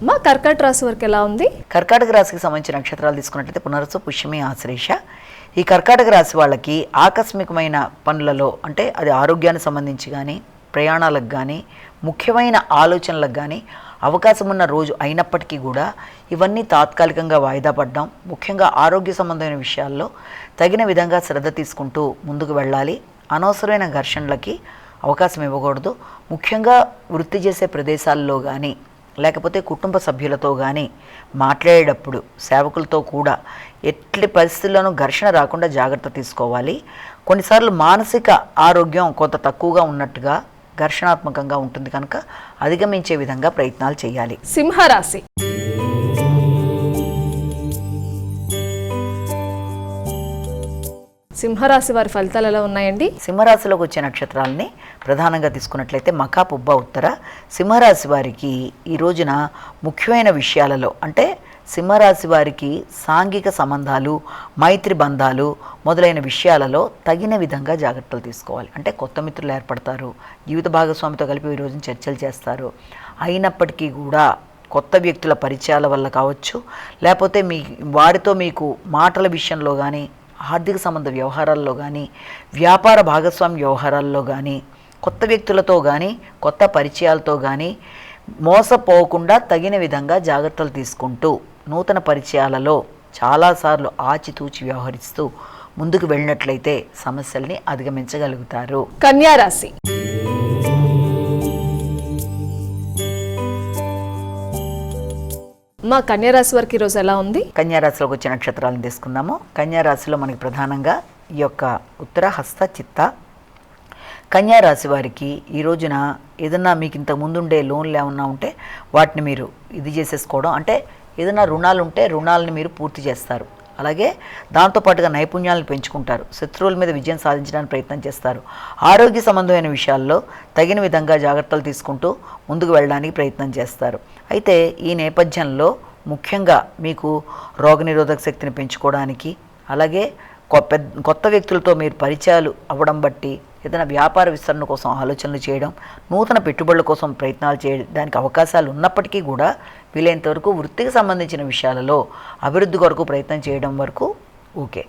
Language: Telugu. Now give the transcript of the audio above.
మా కర్కాటక రాశి వరకు ఎలా ఉంది? కర్కాటక రాశికి సంబంధించిన నక్షత్రాలు తీసుకున్నట్లయితే పునర్వసు, పుష్యమి, ఆశ్లేష. ఈ కర్కాటక రాశి వాళ్ళకి ఆకస్మికమైన పనులలో అంటే అది ఆరోగ్యానికి సంబంధించి కానీ, ప్రయాణాలకు కానీ, ముఖ్యమైన ఆలోచనలకు కానీ అవకాశం ఉన్న రోజు అయినప్పటికీ కూడా ఇవన్నీ తాత్కాలికంగా వాయిదా పడ్డాం. ముఖ్యంగా ఆరోగ్య సంబంధమైన విషయాల్లో తగిన విధంగా శ్రద్ధ తీసుకుంటూ ముందుకు వెళ్ళాలి. అనవసరమైన ఘర్షణలకి అవకాశం ఇవ్వకూడదు. ముఖ్యంగా వృత్తి చేసే ప్రదేశాల్లో కానీ లేకపోతే కుటుంబ సభ్యులతో కానీ మాట్లాడేటప్పుడు సేవకులతో కూడా ఎట్టి పరిస్థితుల్లోనూ ఘర్షణ రాకుండా జాగ్రత్త తీసుకోవాలి. కొన్నిసార్లు మానసిక ఆరోగ్యం కొంత తక్కువగా ఉన్నట్టుగా ఘర్షణాత్మకంగా ఉంటుంది కనుక అధిగమించే విధంగా ప్రయత్నాలు చేయాలి. సింహరాశి. సింహరాశి వారి ఫలితాలు ఎలా ఉన్నాయండి? సింహరాశిలోకి వచ్చే నక్షత్రాలని ప్రధానంగా తీసుకున్నట్లయితే మఖ, పుబ్బ, ఉత్తర. సింహరాశి వారికి ఈ రోజున ముఖ్యమైన విషయాలలో అంటే సింహరాశి వారికి సాంఘిక సంబంధాలు, మైత్రి బంధాలు మొదలైన విషయాలలో తగిన విధంగా జాగ్రత్తలు తీసుకోవాలి. అంటే కొత్త మిత్రులు ఏర్పడతారు, జీవిత భాగస్వామితో కలిపి ఈ రోజున చర్చలు చేస్తారు. అయినప్పటికీ కూడా కొత్త వ్యక్తుల పరిచయాల వల్ల కావచ్చు, లేకపోతే వారితో మీకు మాటల విషయంలో కానీ, ఆర్థిక సంబంధ వ్యవహారాల్లో కానీ, వ్యాపార భాగస్వామ్య వ్యవహారాల్లో కానీ, కొత్త వ్యక్తులతో కానీ, కొత్త పరిచయాలతో కానీ మోసపోకుండా తగిన విధంగా జాగ్రత్తలు తీసుకుంటూ నూతన పరిచయాలలో చాలాసార్లు ఆచితూచి వ్యవహరిస్తూ ముందుకు వెళ్ళినట్లయితే సమస్యల్ని అధిగమించగలుగుతారు. కన్యా రాశి. మా కన్యా రాశి వారికి ఈరోజు ఎలా ఉంది? కన్యా రాశిలోకి వచ్చే నక్షత్రాలను తీసుకుందాము. కన్యా రాశిలో మనకి ప్రధానంగా ఈ యొక్క ఉత్తర, హస్త, చిత్త. కన్యా రాశి వారికి ఈ రోజున ఏదన్నా మీకు ఇంతకు ముందుండే లోన్లు ఏమన్నా ఉంటే వాటిని మీరు ఇది చేసేసుకోవడం, అంటే ఏదైనా రుణాలు ఉంటే రుణాలని మీరు పూర్తి చేస్తారు. అలాగే దాంతోపాటుగా నైపుణ్యాలను పెంచుకుంటారు. శత్రువుల మీద విజయం సాధించడానికి ప్రయత్నం చేస్తారు. ఆరోగ్య సంబంధమైన విషయాల్లో తగిన విధంగా జాగ్రత్తలు తీసుకుంటూ ముందుకు వెళ్ళడానికి ప్రయత్నం చేస్తారు. అయితే ఈ నేపథ్యంలో ముఖ్యంగా మీకు రోగనిరోధక శక్తిని పెంచుకోవడానికి, అలాగే కొత్త వ్యక్తులతో మీరు పరిచయాలు అవ్వడం బట్టి ఏదైనా వ్యాపార విస్తరణ కోసం ఆలోచనలు చేయడం, నూతన పెట్టుబడుల కోసం ప్రయత్నాలు చేయడానికి అవకాశాలు ఉన్నప్పటికీ కూడా వీలైనంత వరకు వృత్తికి సంబంధించిన విషయాలలో అభివృద్ధి కొరకు ప్రయత్నం చేయడం వరకు ఓకే.